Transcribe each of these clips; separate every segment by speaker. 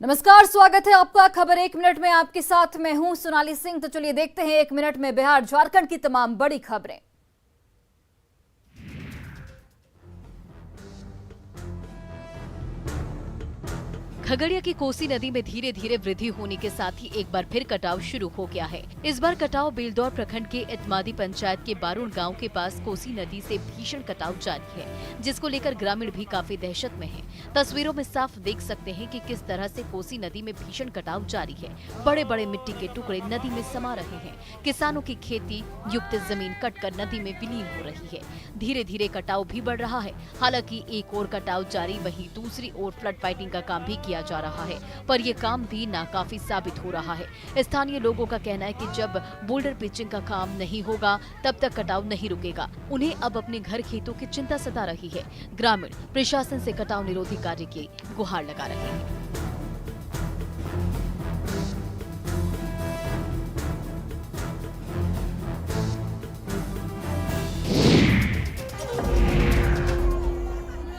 Speaker 1: नमस्कार, स्वागत है आपका खबर एक मिनट में। आपके साथ मैं हूं सोनाली सिंह। तो चलिए देखते हैं एक मिनट में बिहार झारखंड की तमाम बड़ी खबरें।
Speaker 2: खगड़िया की कोसी नदी में धीरे धीरे वृद्धि होने के साथ ही एक बार फिर कटाव शुरू हो गया है। इस बार कटाव बेलदौर प्रखंड के इतमादी पंचायत के बारुण गांव के पास कोसी नदी से भीषण कटाव जारी है, जिसको लेकर ग्रामीण भी काफी दहशत में हैं। तस्वीरों में साफ देख सकते हैं कि किस तरह से कोसी नदी में भीषण कटाव जारी है। बड़े बड़े मिट्टी के टुकड़े नदी में समा रहे हैं। किसानों की खेती युक्त जमीन कटकर नदी में विलीन हो रही है। धीरे धीरे कटाव भी बढ़ रहा है। हालांकि एक ओर कटाव जारी, वहीं दूसरी ओर फ्लड फाइटिंग का काम भी किया जा रहा है, पर ये काम भी नाकाफी साबित हो रहा है। स्थानीय लोगों का कहना है कि जब बोल्डर पिचिंग का काम नहीं होगा तब तक कटाव नहीं रुकेगा। उन्हें अब अपने घर खेतों की चिंता सता रही है। ग्रामीण प्रशासन से कटाव निरोधी कार्य की गुहार लगा रहे हैं।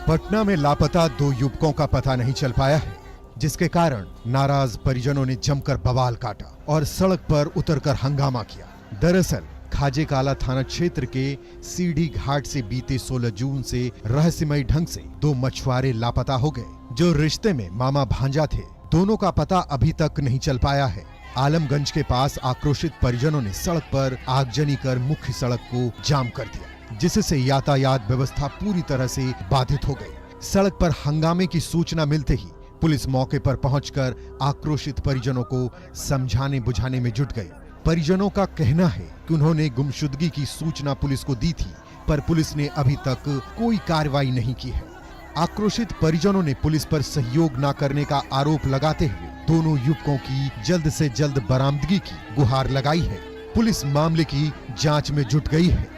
Speaker 3: पटना में लापता 2 युवकों का पता नहीं चल पाया है, जिसके कारण नाराज परिजनों ने जमकर बवाल काटा और सड़क पर उतरकर हंगामा किया। दरअसल खाजे काला थाना क्षेत्र के सीढ़ी घाट से बीते 16 जून से रहस्यमयी ढंग से 2 मछुआरे लापता हो गए, जो रिश्ते में मामा भांजा थे। दोनों का पता अभी तक नहीं चल पाया है। आलमगंज के पास आक्रोशित परिजनों ने सड़क पर आगजनी कर मुख्य सड़क को जाम कर दिया, जिससे यातायात व्यवस्था पूरी तरह से बाधित हो गई। सड़क पर हंगामे की सूचना मिलते ही पुलिस मौके पर पहुंचकर आक्रोशित परिजनों को समझाने बुझाने में जुट गई। परिजनों का कहना है कि उन्होंने गुमशुदगी की सूचना पुलिस को दी थी, पर पुलिस ने अभी तक कोई कार्रवाई नहीं की है। आक्रोशित परिजनों ने पुलिस पर सहयोग न करने का आरोप लगाते हुए दोनों युवकों की जल्द से जल्द बरामदगी की गुहार लगाई है। पुलिस मामले की जांच में जुट गई है।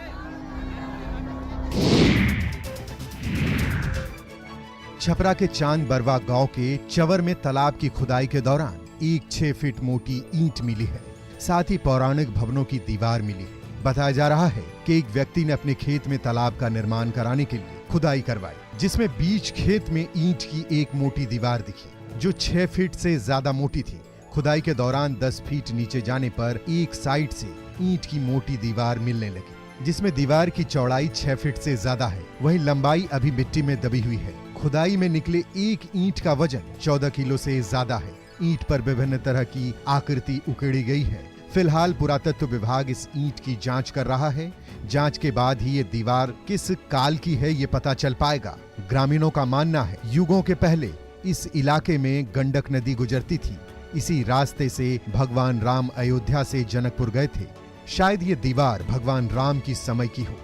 Speaker 3: छपरा के चांद बरवा गांव के चवर में तालाब की खुदाई के दौरान एक 6 फीट मोटी ईंट मिली है। साथ ही पौराणिक भवनों की दीवार मिली है। बताया जा रहा है कि एक व्यक्ति ने अपने खेत में तालाब का निर्माण कराने के लिए खुदाई करवाई, जिसमें बीच खेत में ईंट की एक मोटी दीवार दिखी, जो 6 फीट से ज्यादा मोटी थी। खुदाई के दौरान 10 फीट नीचे जाने पर एक साइड से ईंट की मोटी दीवार मिलने लगी, जिसमें दीवार की चौड़ाई 6 फीट से ज्यादा है। वहीं लंबाई अभी मिट्टी में दबी हुई है। खुदाई में निकले एक ईंट का वजन 14 किलो से ज्यादा है। ईंट पर विभिन्न तरह की आकृति उकेड़ी गई है। फिलहाल पुरातत्व विभाग इस ईंट की जांच कर रहा है। जांच के बाद ही ये दीवार किस काल की है ये पता चल पाएगा। ग्रामीणों का मानना है युगों के पहले इस इलाके में गंडक नदी गुजरती थी। इसी रास्ते से भगवान राम अयोध्या से जनकपुर गए थे। शायद ये दीवार भगवान राम की समय की हो।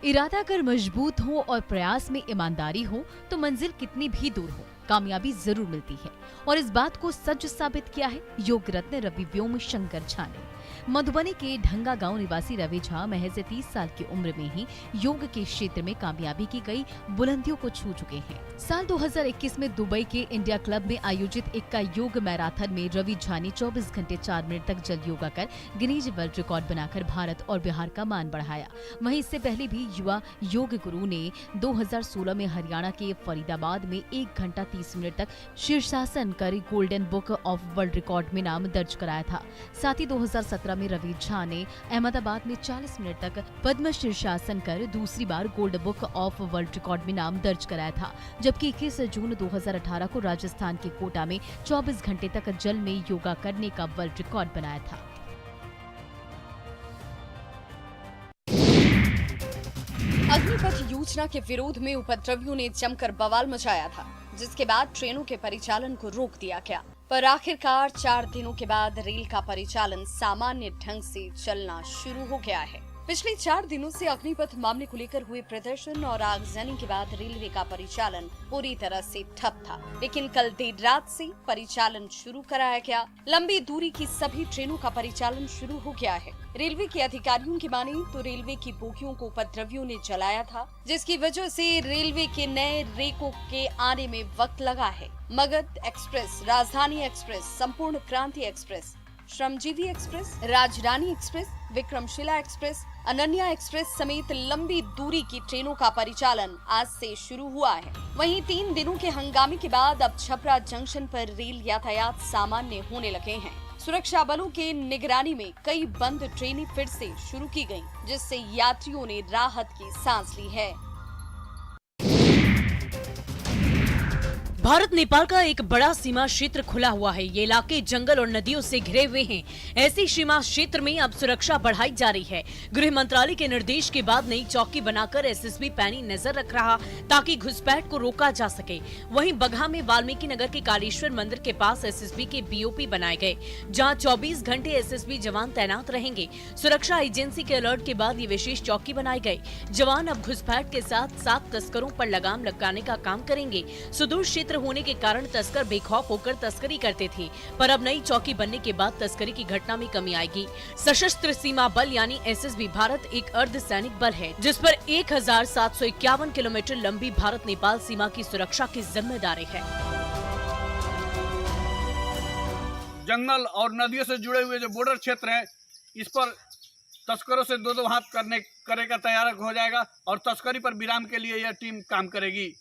Speaker 2: इरादा अगर मजबूत हो और प्रयास में ईमानदारी हो तो मंजिल कितनी भी दूर हो, कामयाबी जरूर मिलती है। और इस बात को सच साबित किया है योग रत्न रवि व्योम शंकर झा ने। मधुबनी के ढंगा गांव निवासी रवि झा महज 30 साल की उम्र में ही योग के क्षेत्र में कामयाबी की कई बुलंदियों को छू चुके हैं। साल 2021 में दुबई के इंडिया क्लब में आयोजित इक्का योग मैराथन में रवि झा ने 24 घंटे 4 मिनट तक जल योगा कर गिनीज वर्ल्ड रिकॉर्ड बनाकर भारत और बिहार का मान बढ़ाया। वहीं इससे पहले भी युवा योग गुरु ने 2016 में हरियाणा के फरीदाबाद में 1 घंटा 30 मिनट तक शीर्षासन कर golden book of world record में नाम दर्ज कराया था। साथ ही 2017 में रवि झा ने अहमदाबाद में 40 मिनट तक पद्म शीर्षासन कर दूसरी बार gold book of world record में नाम दर्ज कराया था। जबकि 21 जून 2018 को राजस्थान के कोटा में 24 घंटे तक जल में योगा करने का वर्ल्ड रिकॉर्ड बनाया था।
Speaker 4: अग्निपथ योजना के विरोध में उपद्रवियों ने जमकर बवाल मचाया था, जिसके बाद ट्रेनों के परिचालन को रोक दिया गया। पर आखिरकार 4 दिनों के बाद रेल का परिचालन सामान्य ढंग से चलना शुरू हो गया है। पिछले 4 दिनों से अग्निपथ मामले को लेकर हुए प्रदर्शन और आगजनी के बाद रेलवे का परिचालन पूरी तरह से ठप था, लेकिन कल देर रात से परिचालन शुरू कराया गया। लंबी दूरी की सभी ट्रेनों का परिचालन शुरू हो गया है। रेलवे के अधिकारियों की माने तो रेलवे की बोगियों को उपद्रवियों ने जलाया था, जिसकी वजह से रेलवे के नए रेकों के आने में वक्त लगा है। मगध एक्सप्रेस, राजधानी express, Sampoorna Kranti express, Shramjeevi express, Rajrani express, Vikramshila express Ananya express समेत लंबी दूरी की ट्रेनों का परिचालन आज से शुरू हुआ है। वहीं 3 दिनों के हंगामे के बाद अब छपरा जंक्शन पर रेल यातायात सामान्य होने लगे हैं। सुरक्षा बलों के निगरानी में कई बंद ट्रेनें फिर से शुरू की गईं, जिससे यात्रियों ने राहत की सांस ली है।
Speaker 5: भारत नेपाल का एक बड़ा सीमा क्षेत्र खुला हुआ है। ये इलाके जंगल और नदियों से घिरे हुए हैं। ऐसी सीमा क्षेत्र में अब सुरक्षा बढ़ाई जा रही है। गृह मंत्रालय के निर्देश के बाद नई चौकी बनाकर एसएसबी पैनी नजर रख रहा ताकि घुसपैठ को रोका जा सके। वहीं बगहा में वाल्मीकि नगर के कालेश्वर मंदिर के पास एसएसबी के बीओपी बनाए गए, जहाँ 24 घंटे एसएसबी जवान तैनात रहेंगे। सुरक्षा एजेंसी के अलर्ट के बाद ये विशेष चौकी बनाई गई। जवान अब घुसपैठ के साथ साथ तस्करों पर लगाम लगाने का काम करेंगे। सुदूर क्षेत्र होने के कारण तस्कर बेखौफ होकर तस्करी करते थे, पर अब नई चौकी बनने के बाद तस्करी की घटना में कमी आएगी। सशस्त्र सीमा बल यानी एसएसबी भारत एक अर्धसैनिक बल है, जिस पर 1751 किलोमीटर लंबी भारत नेपाल सीमा की सुरक्षा की जिम्मेदारी है।
Speaker 6: जंगल और नदियों से जुड़े हुए जो बॉर्डर क्षेत्र हैं, इस पर तस्करों से दो हाथ करेगा तैयार हो जाएगा और तस्करी पर विराम के लिए यह टीम काम करेगी।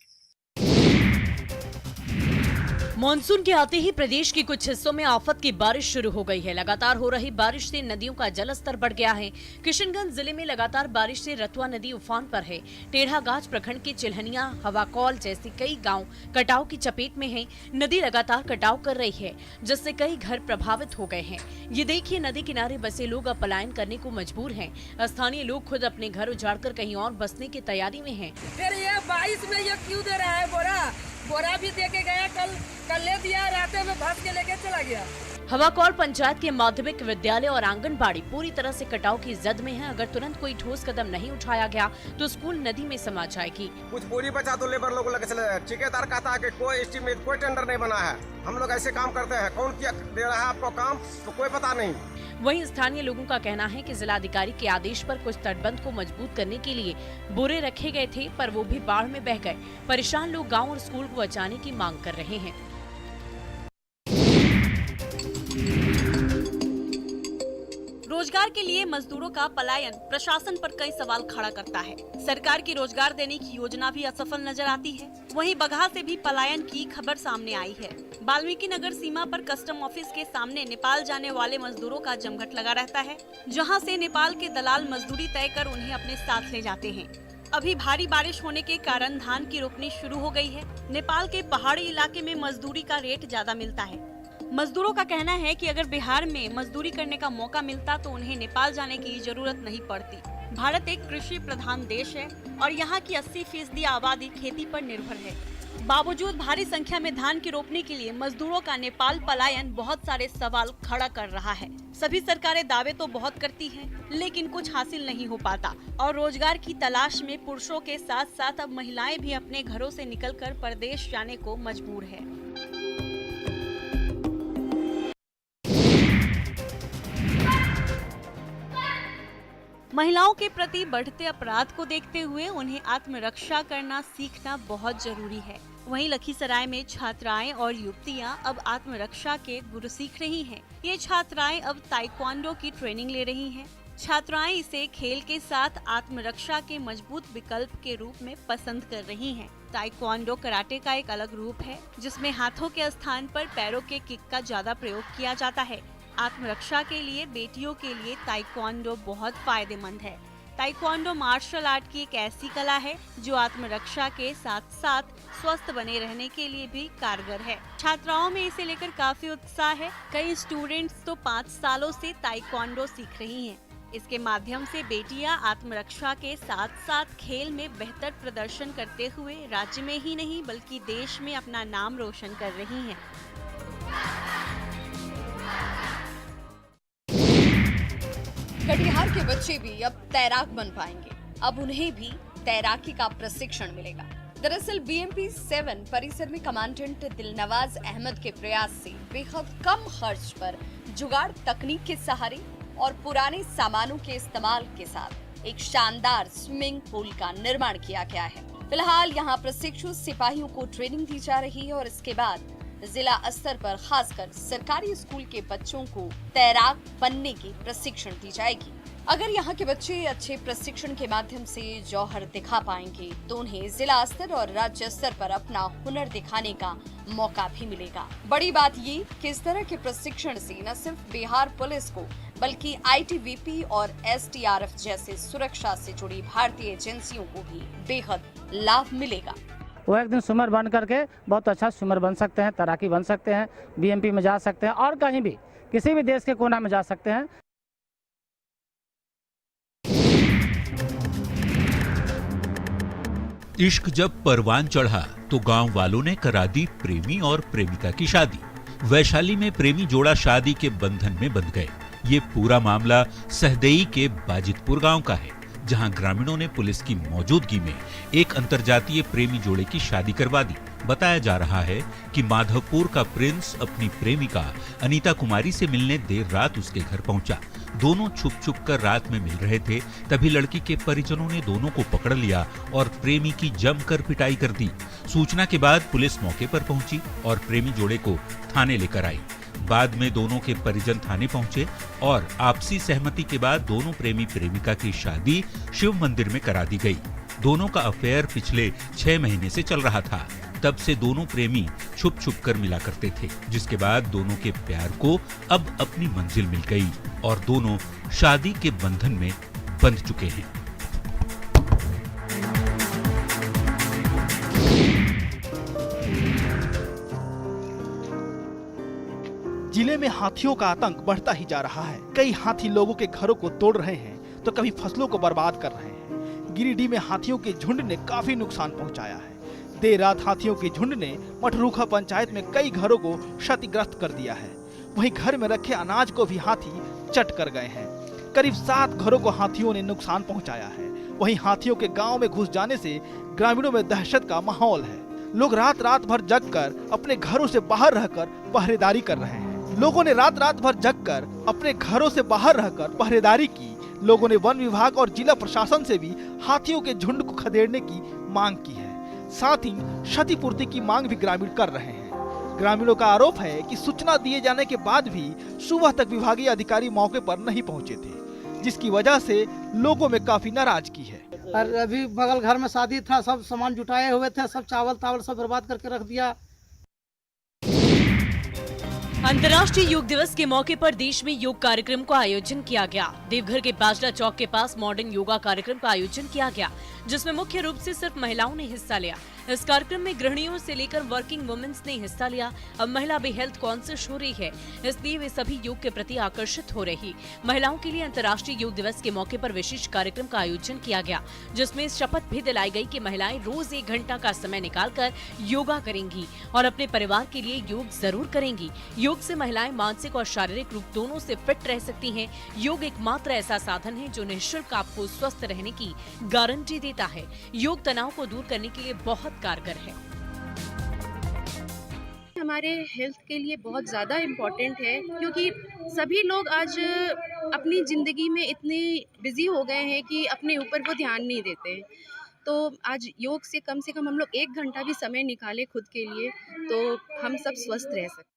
Speaker 5: मॉनसून के आते ही प्रदेश के कुछ हिस्सों में आफत की बारिश शुरू हो गई है। लगातार हो रही बारिश से नदियों का जलस्तर बढ़ गया है। किशनगंज जिले में लगातार बारिश से रतुआ नदी उफान पर है। टेढ़ागाछ प्रखंड के चिल्हनिया, हवाकौल जैसे कई गांव कटाव की चपेट में हैं। नदी लगातार कटाव कर रही है, जिससे कई घर प्रभावित हो गए हैं। ये देखिए, नदी किनारे बसे लोग अब पलायन करने को मजबूर हैं। स्थानीय लोग खुद अपने घर उजाड़कर कहीं और बसने की तैयारी में हैं।
Speaker 7: फिर ये 22 में ये क्यों दे रहा है बोरा भी दे के गया, कल ले दिया, रात में भस के लेके चला गया।
Speaker 5: हवाकौल पंचायत के माध्यमिक विद्यालय और आंगनबाड़ी पूरी तरह से कटाव की जद में है। अगर तुरंत कोई ठोस कदम नहीं उठाया गया तो स्कूल नदी में समा जाएगी।
Speaker 8: कुछ बोरी बचा तो लेबर लोग लगे चले। ठेकेदार कहता है कि कोई एस्टीमेट, कोई टेंडर नहीं बना है। हम लोग ऐसे काम करते हैं, कौन किया दे रहा है आपको काम तो कोई पता नहीं।
Speaker 5: वहीं स्थानीय लोगों का कहना है कि जिलाधिकारी के आदेश पर कुछ तटबंध को मजबूत करने के लिए बोरे रखे गए थे, पर वो भी बाढ़ में बह गए। परेशान लोग गांव और स्कूल को बचाने की मांग कर रहे हैं।
Speaker 9: रोजगार के लिए मजदूरों का पलायन प्रशासन पर कई सवाल खड़ा करता है। सरकार की रोजगार देने की योजना भी असफल नजर आती है। वहीं बगहा से भी पलायन की खबर सामने आई है। वाल्मीकि नगर सीमा पर कस्टम ऑफिस के सामने नेपाल जाने वाले मजदूरों का जमघट लगा रहता है, जहां से नेपाल के दलाल मजदूरी तय कर उन्हें अपने साथ ले जाते हैं। अभी भारी बारिश होने के कारण धान की रोपनी शुरू हो गई है। नेपाल के पहाड़ी इलाके में मजदूरी का रेट ज्यादा मिलता है। मजदूरों का कहना है कि अगर बिहार में मजदूरी करने का मौका मिलता तो उन्हें नेपाल जाने की जरूरत नहीं पड़ती। भारत एक कृषि प्रधान देश है और यहाँ की 80% आबादी खेती पर निर्भर है। बावजूद भारी संख्या में धान की रोपनी के लिए मजदूरों का नेपाल पलायन बहुत सारे सवाल खड़ा कर रहा है। सभी सरकारें दावे तो बहुत करती हैं, लेकिन कुछ हासिल नहीं हो पाता और रोजगार की तलाश में पुरुषों के साथ साथ अब महिलाएं भी अपने घरों से निकलकर परदेश जाने को मजबूर है। महिलाओं के प्रति बढ़ते अपराध को देखते हुए उन्हें आत्मरक्षा करना सीखना बहुत जरूरी है। वहीं लखीसराय में छात्राएं और युवतियां अब आत्मरक्षा के गुर सीख रही हैं। ये छात्राएं अब ताइक्वांडो की ट्रेनिंग ले रही हैं। छात्राएं इसे खेल के साथ आत्मरक्षा के मजबूत विकल्प के रूप में पसंद कर रही हैं। ताइक्वांडो कराटे का एक अलग रूप है, जिसमें हाथों के स्थान पर पैरों के किक का ज्यादा प्रयोग किया जाता है। आत्मरक्षा के लिए बेटियों के लिए ताइक्वांडो बहुत फायदेमंद है। ताइक्वांडो मार्शल आर्ट की एक ऐसी कला है जो आत्मरक्षा के साथ साथ स्वस्थ बने रहने के लिए भी कारगर है। छात्राओं में इसे लेकर काफी उत्साह है। कई स्टूडेंट्स तो 5 सालों से ताइक्वांडो सीख रही हैं। इसके माध्यम से बेटियां आत्मरक्षा के साथ साथ खेल में बेहतर प्रदर्शन करते हुए राज्य में ही नहीं बल्कि देश में अपना नाम रोशन कर रही हैं।
Speaker 4: कटिहार के बच्चे भी अब तैराक बन पाएंगे। अब उन्हें भी तैराकी का प्रशिक्षण मिलेगा। दरअसल बीएमपी 7 परिसर में कमांडेंट दिलनवाज अहमद के प्रयास से बेहद कम खर्च पर जुगाड़ तकनीक के सहारे और पुराने सामानों के इस्तेमाल के साथ एक शानदार स्विमिंग पूल का निर्माण किया गया है। फिलहाल यहाँ प्रशिक्षु सिपाहियों को ट्रेनिंग दी जा रही है और इसके बाद जिला स्तर पर खासकर सरकारी स्कूल के बच्चों को तैराक बनने की प्रशिक्षण दी जाएगी। अगर यहाँ के बच्चे अच्छे प्रशिक्षण के माध्यम से जौहर दिखा पाएंगे तो उन्हें जिला स्तर और राज्य स्तर पर अपना हुनर दिखाने का मौका भी मिलेगा। बड़ी बात ये कि इस तरह के प्रशिक्षण से न सिर्फ बिहार पुलिस को बल्कि ITBP और SDRF जैसे सुरक्षा से जुड़ी भारतीय एजेंसियों को भी बेहद लाभ मिलेगा।
Speaker 10: वो एक दिन स्विमर बन करके बहुत अच्छा स्विमर बन सकते हैं, तैराकी बन सकते हैं, BMP में जा सकते हैं और कहीं भी किसी भी देश के कोना में जा सकते हैं।
Speaker 11: इश्क जब परवान चढ़ा तो गांव वालों ने करा दी प्रेमी और प्रेमिका की शादी। वैशाली में प्रेमी जोड़ा शादी के बंधन में बंध गए। ये पूरा मामला सहदेई के बाजितपुर गांव का है, जहां ग्रामीणों ने पुलिस की मौजूदगी में एक अंतरजातीय प्रेमी जोड़े की शादी करवा दी। बताया जा रहा है कि माधवपुर का प्रिंस अपनी प्रेमिका अनीता कुमारी से मिलने देर रात उसके घर पहुंचा। दोनों छुप छुप कर रात में मिल रहे थे, तभी लड़की के परिजनों ने दोनों को पकड़ लिया और प्रेमी की जमकर पिटाई कर दी। सूचना के बाद पुलिस मौके पर पहुंची और प्रेमी जोड़े को थाने लेकर आई। बाद में दोनों के परिजन थाने पहुंचे और आपसी सहमति के बाद दोनों प्रेमी प्रेमिका की शादी शिव मंदिर में करा दी गई। दोनों का अफेयर पिछले 6 महीने से चल रहा था। तब से दोनों प्रेमी छुप छुप कर मिला करते थे, जिसके बाद दोनों के प्यार को अब अपनी मंजिल मिल गई और दोनों शादी के बंधन में बंध चुके हैं।
Speaker 12: जिले में हाथियों का आतंक बढ़ता ही जा रहा है। कई हाथी लोगों के घरों को तोड़ रहे हैं तो कभी फसलों को बर्बाद कर रहे हैं। गिरिडीह में हाथियों के झुंड ने काफी नुकसान पहुंचाया है। देर रात हाथियों के झुंड ने मठरूखा पंचायत में कई घरों को क्षतिग्रस्त कर दिया है। वहीं घर में रखे अनाज को भी हाथी चट कर गए हैं। करीब 7 घरों को हाथियों ने नुकसान पहुंचाया है। वहीं हाथियों के गांव में घुस जाने से ग्रामीणों में दहशत का माहौल है। लोग रात रात भर जगकर अपने घरों से बाहर रहकर पहरेदारी कर रहे हैं। लोगों ने रात रात भर जगकर अपने घरों से बाहर रहकर पहरेदारी की। लोगों ने वन विभाग और जिला प्रशासन से भी हाथियों के झुंड को खदेड़ने की मांग की है। साथ ही क्षतिपूर्ति की मांग भी ग्रामीण कर रहे हैं। ग्रामीणों का आरोप है कि सूचना दिए जाने के बाद भी सुबह तक विभागीय अधिकारी मौके पर नहीं पहुंचे थे, जिसकी वजह से लोगों में काफी नाराजगी है।
Speaker 10: और अभी बगल घर में शादी था, सब सामान जुटाए हुए थे, सब चावल तावल सब बर्बाद करके रख दिया।
Speaker 5: अंतर्राष्ट्रीय योग दिवस के मौके पर देश में योग कार्यक्रम का आयोजन किया गया। देवघर के बाजरा चौक के पास मॉडर्न योगा कार्यक्रम का आयोजन किया गया, जिसमें मुख्य रूप से सिर्फ महिलाओं ने हिस्सा लिया। इस कार्यक्रम में गृहिणियों से लेकर वर्किंग वुमेन्स ने हिस्सा लिया। अब महिला भी हेल्थ कॉन्शियस हो रही है, इसलिए वे सभी योग के प्रति आकर्षित हो रही। महिलाओं के लिए अंतर्राष्ट्रीय योग दिवस के मौके पर विशेष कार्यक्रम का आयोजन किया गया, जिसमें शपथ भी दिलाई गई कि महिलाएं रोज 1 घंटा का समय निकालकर योगा करेंगी और अपने परिवार के लिए योग जरूर करेंगी। योग से महिलाएं मानसिक और शारीरिक रूप दोनों से फिट रह सकती हैं। योग एकमात्र ऐसा साधन है जो निःशुल्क आपको स्वस्थ रहने की गारंटी देता है। योग तनाव को दूर करने के लिए बहुत कारगर है।
Speaker 13: हमारे हेल्थ के लिए बहुत ज़्यादा इम्पोर्टेंट है, क्योंकि सभी लोग आज अपनी ज़िंदगी में इतने बिजी हो गए हैं कि अपने ऊपर वो ध्यान नहीं देते हैं। तो आज योग से कम हम लोग 1 घंटा भी समय निकालें खुद के लिए, तो हम सब स्वस्थ रह सकते हैं।